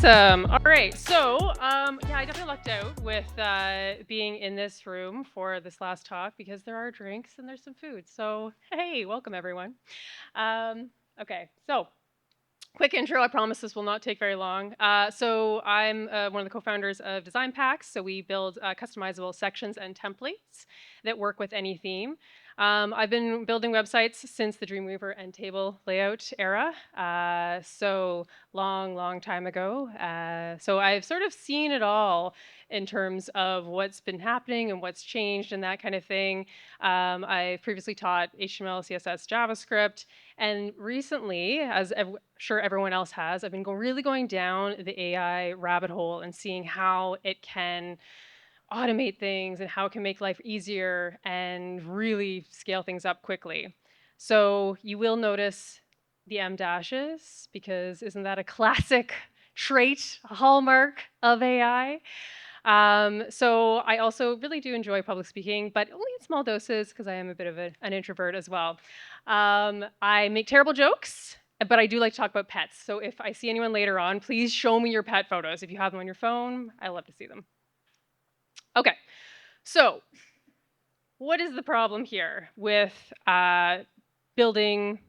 Awesome. All right. So, yeah, I definitely lucked out with being in this room for this last talk because there are drinks and there's some food. So, hey, welcome everyone. Um, okay. So, quick intro. I promise this will not take very long. So, I'm one of the co-founders of Design Packs. So, we build customizable sections and templates that work with any theme. I've been building websites since the Dreamweaver and table layout era. So long time ago. So I've sort of seen it all in terms of what's been happening and what's changed and that kind of thing. I've previously taught HTML, CSS, JavaScript, and recently, as sure everyone else has, I've been really going down the AI rabbit hole and seeing how it can automate things and how it can make life easier and really scale things up quickly. So you will notice the M dashes because isn't that a classic trait, a hallmark of AI? So I also really do enjoy public speaking, but only in small doses because I am a bit of an introvert as well. I make terrible jokes, but I do like to talk about pets. So if I see anyone later on, please show me your pet photos. If you have them on your phone, I love to see them. Okay, so what is the problem here with building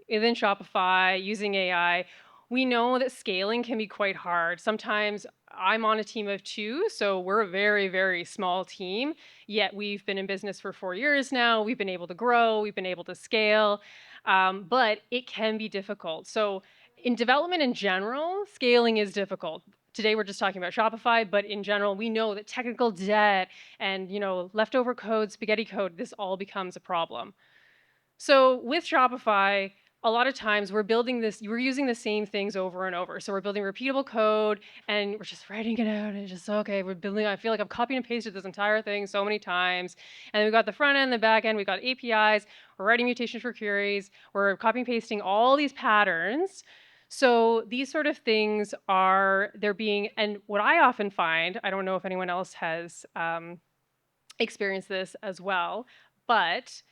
within Shopify using AI? We know that scaling can be quite hard. Sometimes I'm on a team of 2, so we're a very small team, yet we've been in business for 4 years now. We've been able to grow, we've been able to scale, but it can be difficult. So in development in general, scaling is difficult. Today we're just talking about Shopify, but in general, we know that technical debt and leftover code, spaghetti code, this all becomes a problem. So with Shopify, a lot of times we're using the same things over and over. So we're building repeatable code and we're just writing it out and it's just, okay, I feel like I've copied and pasted this entire thing so many times. And we've got the front end, the back end, we've got APIs, we're writing mutations for queries, we're copying and pasting all these patterns. So these sort of things and what I often find, I don't know if anyone else has experienced this as well, but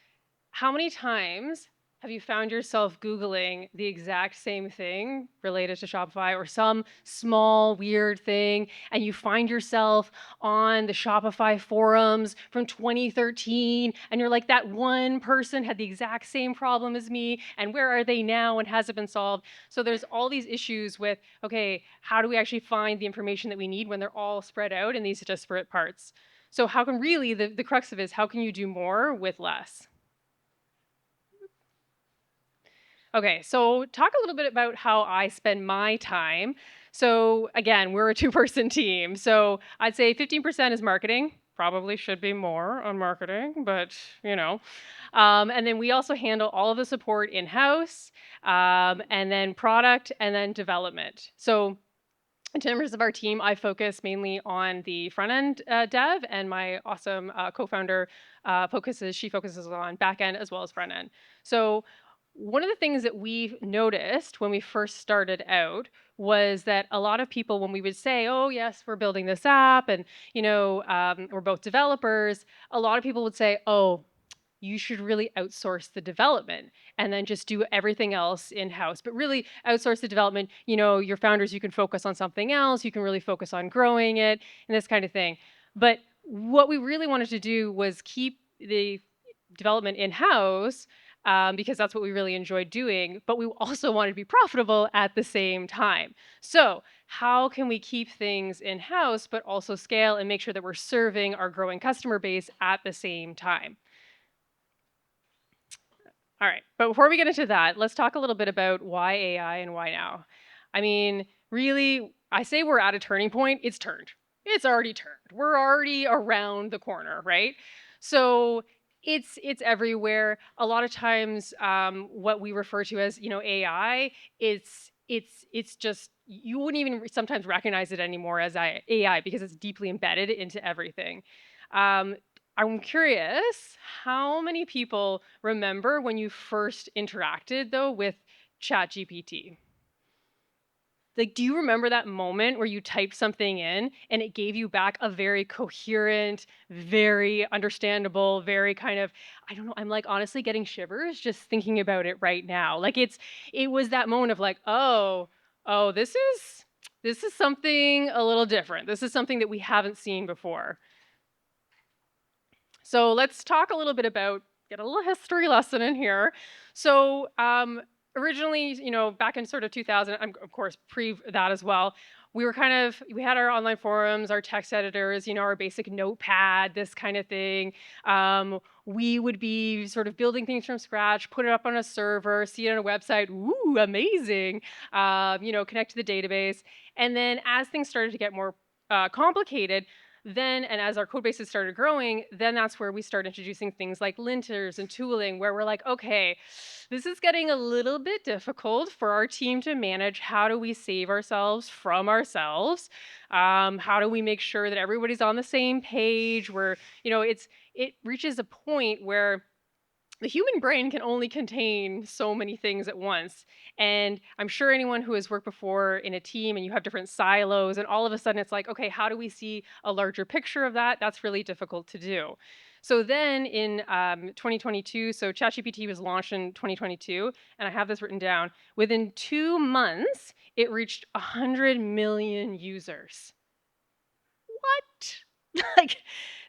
how many times have you found yourself Googling the exact same thing related to Shopify or some small weird thing, and you find yourself on the Shopify forums from 2013, and you're like, that one person had the exact same problem as me, and where are they now, and has it been solved? So there's all these issues with, okay, how do we actually find the information that we need when they're all spread out in these disparate parts? So how can really, the crux of it is, how can you do more with less? Okay, so talk a little bit about how I spend my time. So again, we're a 2-person team. So I'd say 15% is marketing. Probably should be more on marketing, but And then we also handle all of the support in-house, and then product, and then development. So in terms of our team, I focus mainly on the front end dev, and my awesome co-founder she focuses on back end as well as front end. So one of the things that we noticed when we first started out was that a lot of people, when we would say, oh, yes, we're building this app and, we're both developers, a lot of people would say, oh, you should really outsource the development and then just do everything else in-house. But really outsource the development, your founders, you can focus on something else, you can really focus on growing it and this kind of thing. But what we really wanted to do was keep the development in-house, because that's what we really enjoyed doing, but we also wanted to be profitable at the same time. So how can we keep things in-house, but also scale and make sure that we're serving our growing customer base at the same time? All right, but before we get into that, let's talk a little bit about why AI and why now. I mean, really, I say we're at a turning point. It's turned. It's already turned. We're already around the corner, right? So it's everywhere. A lot of times, what we refer to as AI, it's just you wouldn't even sometimes recognize it anymore as AI because it's deeply embedded into everything. Um, I'm curious, how many people remember when you first interacted, though, with ChatGPT? Like, do you remember that moment where you typed something in and it gave you back a very coherent, very understandable, very kind of, I don't know, I'm like honestly getting shivers just thinking about it right now. Like it was that moment of like, oh, this is This is something a little different. This is something that we haven't seen before. So let's talk a little bit about, get a little history lesson in here. So originally, back in sort of 2000, of course, pre that as well, we had our online forums, our text editors, our basic notepad, this kind of thing. We would be sort of building things from scratch, put it up on a server, see it on a website. Ooh, amazing. Connect to the database. And then as things started to get more complicated, then, and as our code bases started growing, then that's where we start introducing things like linters and tooling, where we're like, okay, this is getting a little bit difficult for our team to manage. How do we save ourselves from ourselves? How do we make sure that everybody's on the same page? Where it reaches a point where the human brain can only contain so many things at once. And I'm sure anyone who has worked before in a team and you have different silos, and all of a sudden it's like, okay, how do we see a larger picture of that? That's really difficult to do. So then in 2022, so ChatGPT was launched in 2022, and I have this written down. Within 2 months, it reached 100 million users. What? Like,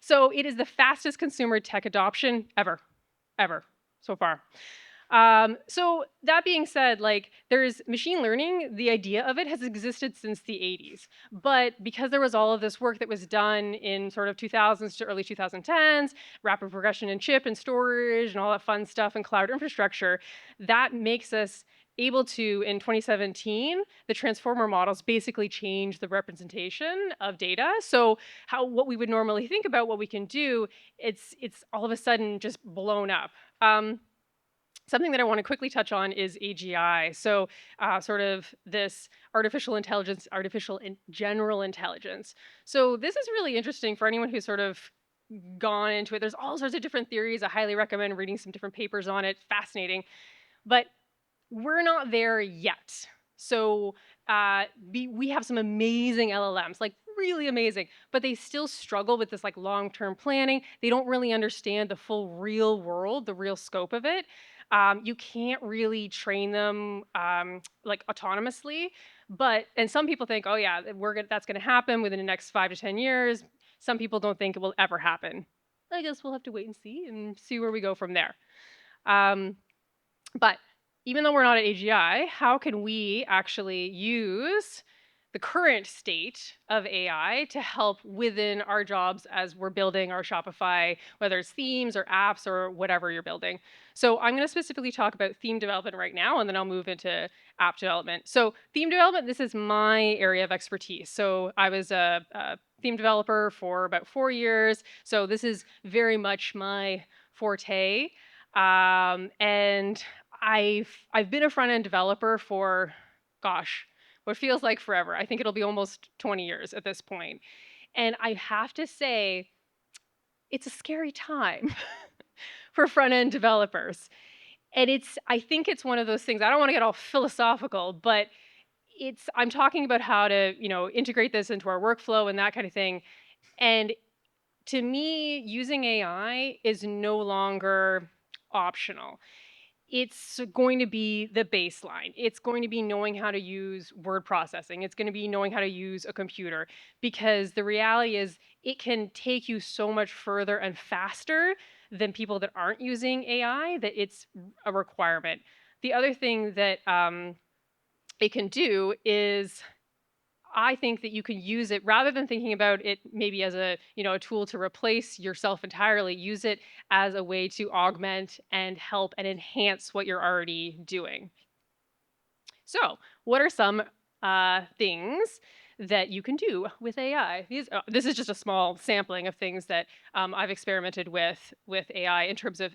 so it is the fastest consumer tech adoption ever so far. So that being said, like there's machine learning, the idea of it has existed since the 80s. But because there was all of this work that was done in sort of 2000s to early 2010s, rapid progression in chip and storage and all that fun stuff and cloud infrastructure, that makes us able to, in 2017, the transformer models basically change the representation of data. So what we would normally think about what we can do, it's all of a sudden just blown up. Something that I want to quickly touch on is AGI. So sort of this artificial intelligence, general intelligence. So this is really interesting for anyone who's sort of gone into it. There's all sorts of different theories. I highly recommend reading some different papers on it. Fascinating. But we're not there yet. So we have some amazing LLMs, like really amazing, but they still struggle with this like long-term planning. They don't really understand the full real world, the real scope of it. You can't really train them like autonomously, and some people think, oh yeah, that's going to happen within the next 5 to 10 years. Some people don't think it will ever happen. I guess we'll have to wait and see where we go from there. Um, but even though we're not at AGI, how can we actually use the current state of AI to help within our jobs as we're building our Shopify, whether it's themes or apps or whatever you're building? So I'm going to specifically talk about theme development right now, and then I'll move into app development. So theme development, this is my area of expertise. So I was a theme developer for about 4 years. So this is very much my forte. And I've been a front end developer for, gosh, what feels like forever. I think it'll be almost 20 years at this point. And I have to say, it's a scary time for front end developers. And I think it's one of those things. I don't want to get all philosophical, but I'm talking about how to, integrate this into our workflow and that kind of thing. And to me, using AI is no longer optional. It's going to be the baseline. It's going to be knowing how to use word processing. It's going to be knowing how to use a computer, because the reality is it can take you so much further and faster than people that aren't using AI, that it's a requirement. The other thing that it can do is, I think that you can use it rather than thinking about it maybe as a tool to replace yourself entirely. Use it as a way to augment and help and enhance what you're already doing. So, what are some things that you can do with AI? This is just a small sampling of things that I've experimented with AI in terms of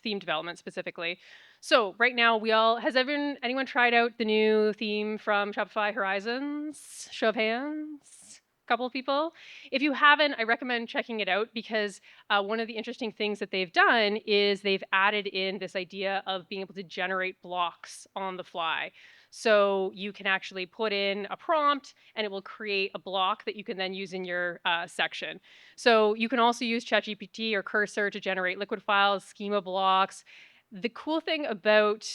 theme development specifically. So right now, has anyone tried out the new theme from Shopify Horizons? Show of hands. Couple of people. If you haven't, I recommend checking it out, because one of the interesting things that they've done is they've added in this idea of being able to generate blocks on the fly. So you can actually put in a prompt and it will create a block that you can then use in your section. So you can also use ChatGPT or Cursor to generate liquid files, schema blocks. The cool thing about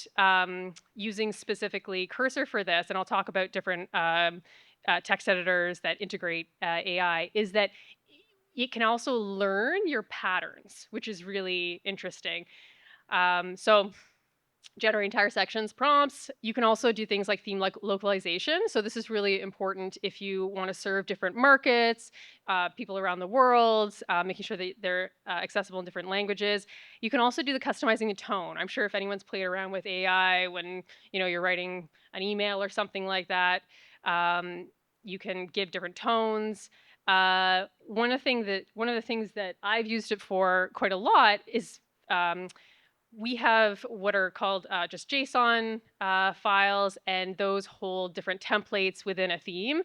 using specifically Cursor for this, and I'll talk about different text editors that integrate AI is that it can also learn your patterns, which is really interesting. So generate entire sections, prompts. You can also do things like theme like localization. So this is really important if you want to serve different markets, people around the world, making sure that they're accessible in different languages. You can also do the customizing the tone. I'm sure if anyone's played around with AI when you're writing an email or something like that, you can give different tones. One of the things that I've used it for quite a lot is we have what are called just JSON files, and those hold different templates within a theme.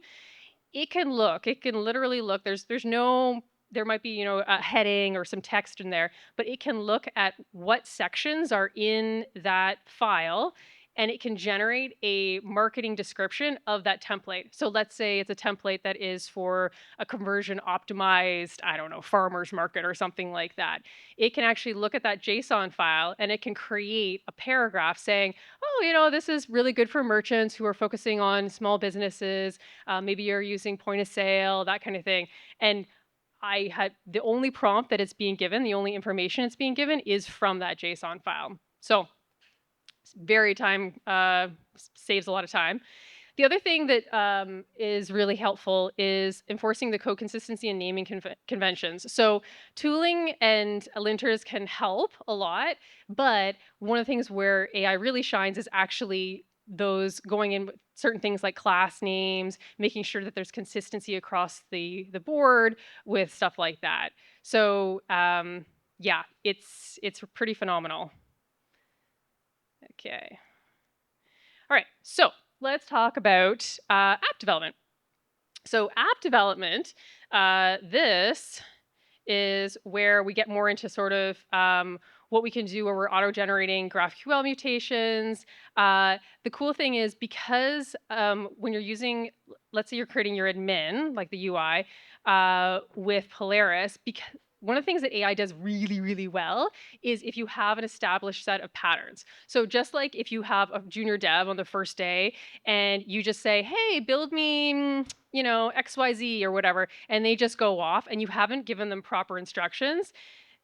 It can literally look. There might be a heading or some text in there, but it can look at what sections are in that file, and it can generate a marketing description of that template. So let's say it's a template that is for a conversion optimized, I don't know, farmers market or something like that. It can actually look at that JSON file and it can create a paragraph saying, oh, this is really good for merchants who are focusing on small businesses. Maybe you're using point of sale, that kind of thing. And I had the only prompt that it's being given, the only information it's being given is from that JSON file. So very time saves a lot of time. The other thing that is really helpful is enforcing the code consistency and naming conventions. So tooling and linters can help a lot, but one of the things where AI really shines is actually those going in with certain things like class names, making sure that there's consistency across the board with stuff like that. So yeah, it's pretty phenomenal. Okay. All right. So let's talk about app development. So app development, this is where we get more into sort of what we can do where we're auto-generating GraphQL mutations. The cool thing is because when you're using, let's say you're creating your admin, like the UI, with Polaris, because one of the things that AI does really, really well is if you have an established set of patterns. So just like if you have a junior dev on the first day and you just say, hey, build me, XYZ or whatever, and they just go off and you haven't given them proper instructions,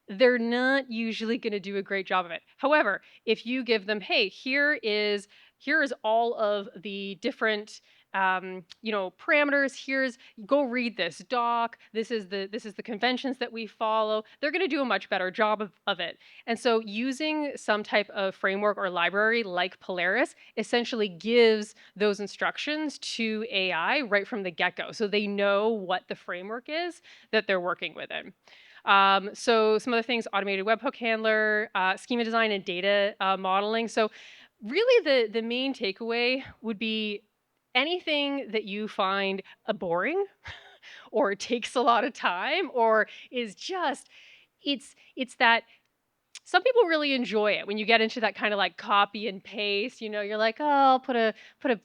they're not usually going to do a great job of it. However, if you give them, hey, here is all of the different parameters. Go read this doc. This is the conventions that we follow. They're going to do a much better job of it. And so using some type of framework or library like Polaris essentially gives those instructions to AI right from the get-go. So they know what the framework is that they're working within. So some other things, automated webhook handler, schema design and data modeling. So really the main takeaway would be anything that you find boring or takes a lot of time or is just, it's that some people really enjoy it when you get into that kind of like copy and paste. You're like, oh, I'll put a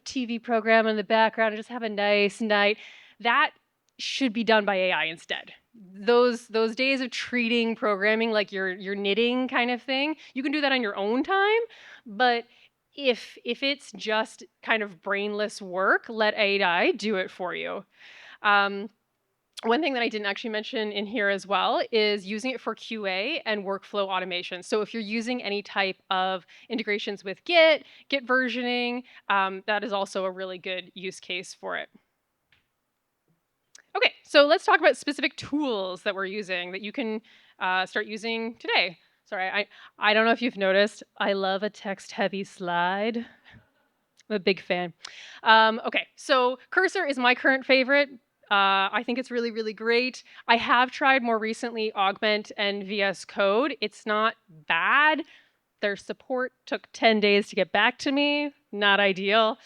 TV program in the background and just have a nice night. That should be done by AI instead. Those days of treating programming like you're knitting kind of thing, you can do that on your own time. But if it's just kind of brainless work, let AI do it for you. Um, One thing that I didn't actually mention in here as well is using it for QA and workflow automation. So if you're using any type of integrations with Git versioning, that is also a really good use case for it. Okay, so let's talk about specific tools that we're using that you can start using today. Sorry, I don't know if you've noticed, I love a text-heavy slide. I'm a big fan. Okay, so Cursor is my current favorite. I think it's really, really great. I have tried more recently Augment and VS Code. It's not bad. Their support took 10 days to get back to me. Not ideal.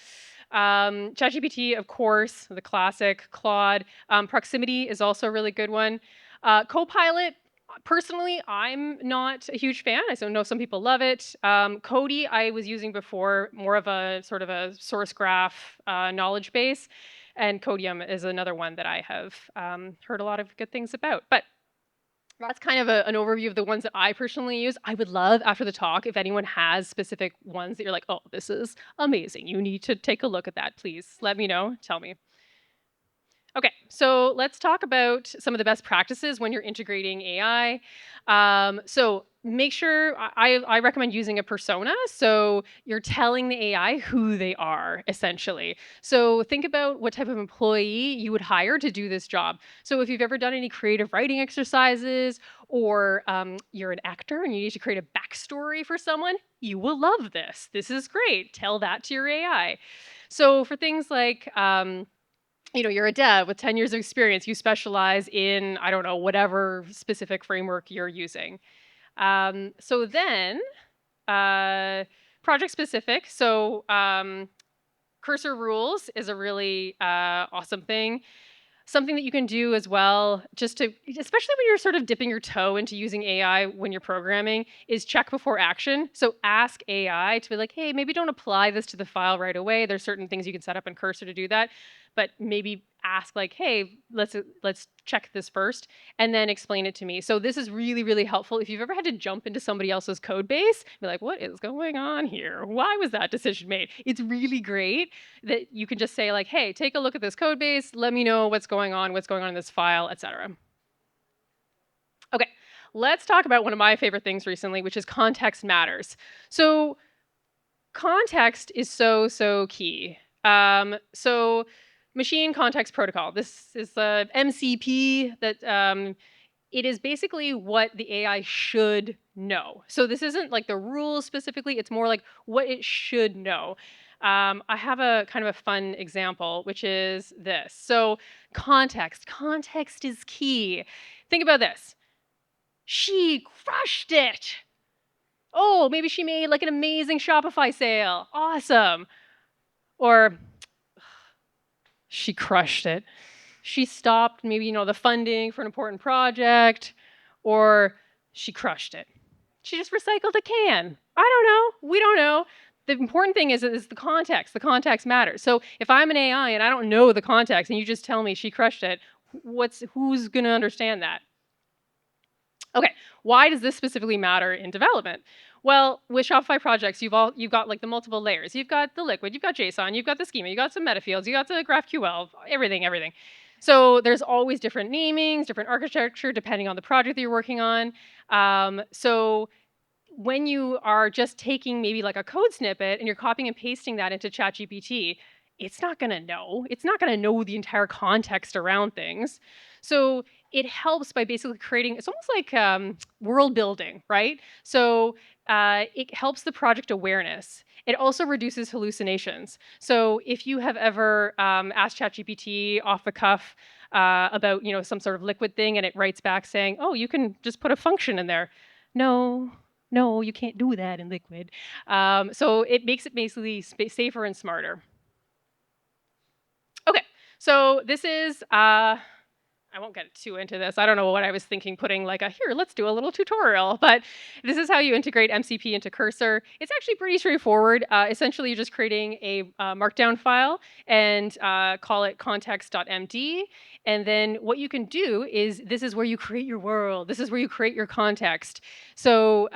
ChatGPT, of course, the classic. Claude. Proximity is also a really good one. Copilot, personally, I'm not a huge fan. I know some people love it. Cody, I was using before, more of a sort of a source graph knowledge base. And Codium is another one that I have heard a lot of good things about. But that's kind of an overview of the ones that I personally use. I would love after the talk if anyone has specific ones that you're like, oh, this is amazing. You need to take a look at that. Please let me know. Tell me. Okay, so let's talk about some of the best practices when you're integrating AI. So make sure I recommend using a persona. So you're telling the AI who they are, essentially. So think about what type of employee you would hire to do this job. So if you've ever done any creative writing exercises, or you're an actor and you need to create a backstory for someone, you will love this. This is great. Tell that to your AI. So for things like you're a dev with 10 years of experience. You specialize in, I don't know, whatever specific framework you're using. So then, uh, project specific. So cursor rules is a really awesome thing. Something that you can do as well, just to, especially when you're sort of dipping your toe into using AI when you're programming, is check before action. So ask AI to be like, hey, maybe don't apply this to the file right away. There's certain things you can set up in Cursor to do that, but maybe ask like, hey, let's check this first and then explain it to me. So this is really, really helpful. If you've ever had to jump into somebody else's code base, be like, what is going on here? Why was that decision made? It's really great that you can just say like, hey, take a look at this code base, let me know what's going on in this file, etc. Okay, let's talk about one of my favorite things recently, which is context matters. So context is so key. So machine context protocol. This is a MCP that it is basically what the AI should know. So this isn't like the rules specifically, it's more like what it should know. I have a kind of a fun example, which is this. So context. Context is key. Think about this. She crushed it. Oh, maybe she made like an amazing Shopify sale. Awesome. Or she crushed it. She stopped maybe, the funding for an important project, or she crushed it. She just recycled a can. I don't know. We don't know. The important thing is the context. The context matters. So if I'm an AI and I don't know the context and you just tell me she crushed it, who's going to understand that? Okay, why does this specifically matter in development? Well, with Shopify projects, you've got like the multiple layers. You've got the liquid, you've got JSON, you've got the schema, you've got some meta fields, you got the GraphQL, everything. So there's always different namings, different architecture, depending on the project that you're working on. So when you are just taking maybe like a code snippet and you're copying and pasting that into ChatGPT, it's not going to know. It's not going to know the entire context around things. So it helps by basically creating, it's almost like world building, right? So it helps the project awareness. It also reduces hallucinations. So if you have ever asked ChatGPT off the cuff about some sort of liquid thing and it writes back saying, oh, you can just put a function in there. No, you can't do that in liquid. So it makes it basically safer and smarter. Okay, so this is I won't get too into this. I don't know what I was thinking putting like here, let's do a little tutorial. But this is how you integrate MCP into Cursor. It's actually pretty straightforward. Essentially, you're just creating a markdown file and call it context.md. And then what you can do is this is where you create your world. This is where you create your context. So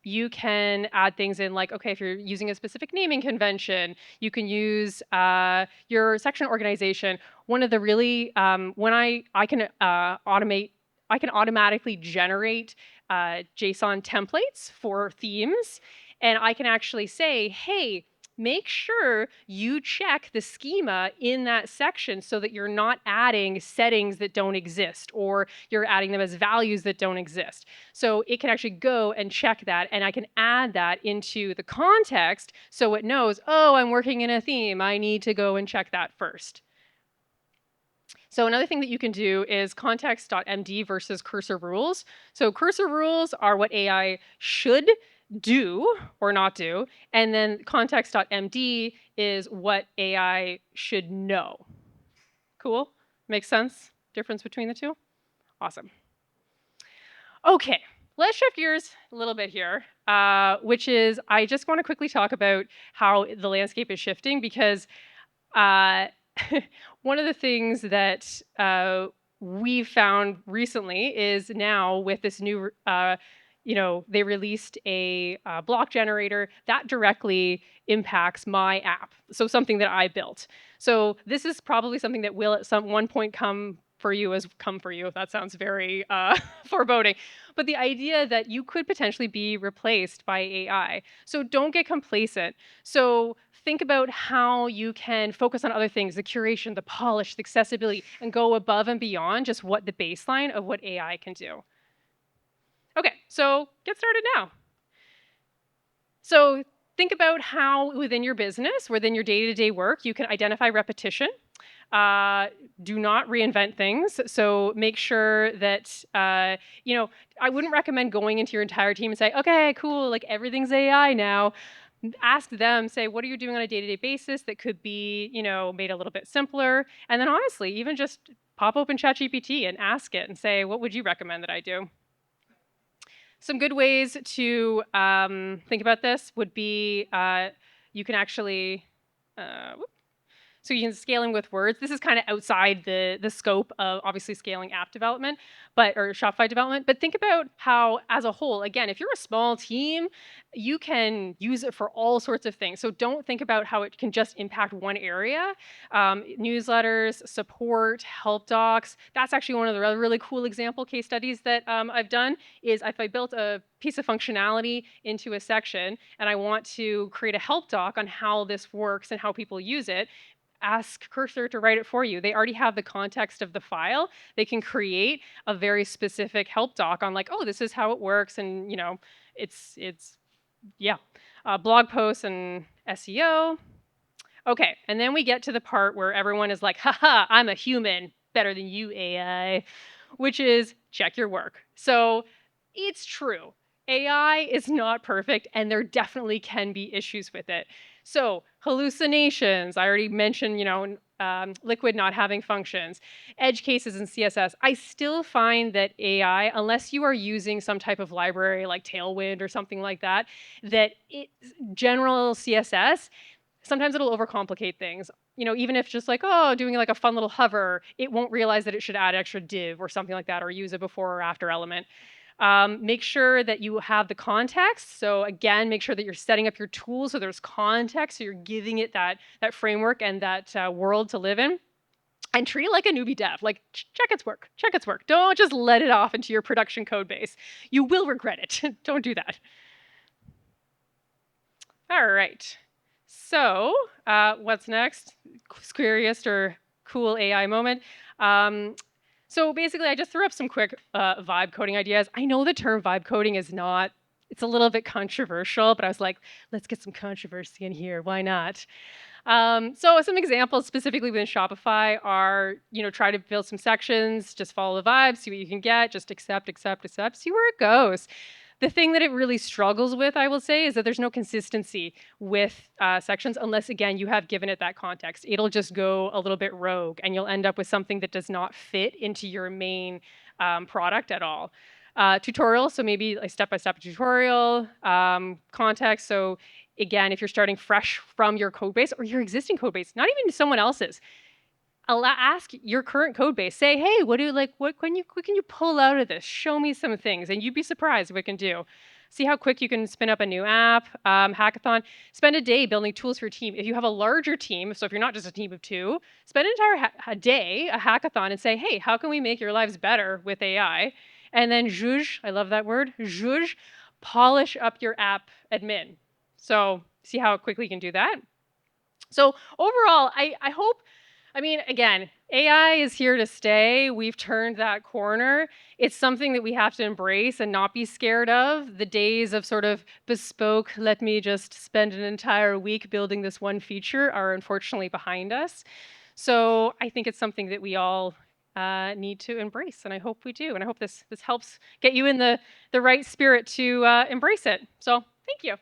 you can add things in like, okay, if you're using a specific naming convention, you can use your section organization. One of the really when I can automate, I can automatically generate JSON templates for themes, and I can actually say, hey, make sure you check the schema in that section so that you're not adding settings that don't exist or you're adding them as values that don't exist. So it can actually go and check that, and I can add that into the context so it knows, oh, I'm working in a theme. I need to go and check that first. So another thing that you can do is context.md versus cursor rules. So cursor rules are what AI should do or not do, and then context.md is what AI should know. Cool? Makes sense? Difference between the two? Awesome. Okay, let's shift gears a little bit here, which is I just want to quickly talk about how the landscape is shifting because one of the things that we've found recently is now with this new they released a block generator that directly impacts my app. So something that I built. So this is probably something that will at some one point come for you as come for you. If that sounds very foreboding. But the idea that you could potentially be replaced by AI. So don't get complacent. So think about how you can focus on other things, the curation, the polish, the accessibility, and go above and beyond just what the baseline of what AI can do. Okay, so get started now. So think about how within your business, within your day-to-day work, you can identify repetition. Do not reinvent things. So make sure that, I wouldn't recommend going into your entire team and say, okay, cool, like everything's AI now. Ask them, say, what are you doing on a day-to-day basis that could be, made a little bit simpler? And then honestly, even just pop open ChatGPT and ask it and say, what would you recommend that I do? Some good ways to think about this would be you can actually so you can scaling with words. This is kind of outside the scope of obviously scaling app development, or Shopify development. But think about how, as a whole, again, if you're a small team, you can use it for all sorts of things. So don't think about how it can just impact one area. Newsletters, support, help docs. That's actually one of the other really cool example case studies that I've done. Is if I built a piece of functionality into a section and I want to create a help doc on how this works and how people use it, ask Cursor to write it for you. They already have the context of the file. They can create a very specific help doc on like, oh, this is how it works, and it's yeah, blog posts and SEO. Okay, and then we get to the part where everyone is like, haha, I'm a human, better than you, AI, which is check your work. So it's true. AI is not perfect, and there definitely can be issues with it. So hallucinations, I already mentioned, Liquid not having functions, edge cases in CSS. I still find that AI, unless you are using some type of library like Tailwind or something like that, general CSS, sometimes it'll overcomplicate things. Even if just like, oh, doing like a fun little hover, it won't realize that it should add extra div or something like that, or use a before or after element. Make sure that you have the context. So again, make sure that you're setting up your tools so there's context, so you're giving it that framework and that world to live in. And treat it like a newbie dev. Like, check its work, check its work. Don't just let it off into your production code base. You will regret it. Don't do that. All right. So what's next? Scariest or cool AI moment. So basically, I just threw up some quick vibe coding ideas. I know the term vibe coding is not, it's a little bit controversial, but I was like, let's get some controversy in here. Why not? So some examples specifically within Shopify are, try to build some sections, just follow the vibes, see what you can get, just accept, see where it goes. The thing that it really struggles with, I will say, is that there's no consistency with sections unless, again, you have given it that context. It'll just go a little bit rogue, and you'll end up with something that does not fit into your main product at all. Tutorial, so maybe a step-by-step tutorial, context. So again, if you're starting fresh from your code base or your existing code base, not even someone else's, ask your current code base. Say, hey, what can you pull out of this? Show me some things, and you'd be surprised what it can do. See how quick you can spin up a new app. Hackathon. Spend a day building tools for your team. If you have a larger team, so if you're not just a team of two, spend an entire day, a hackathon, and say, hey, how can we make your lives better with AI? And then zhuzh, I love that word, zhuzh, polish up your app admin. So see how quickly you can do that. So overall, I hope, again, AI is here to stay. We've turned that corner. It's something that we have to embrace and not be scared of. The days of sort of bespoke, let me just spend an entire week building this one feature are unfortunately behind us. So I think it's something that we all need to embrace, and I hope we do. And I hope this helps get you in the right spirit to embrace it. So thank you.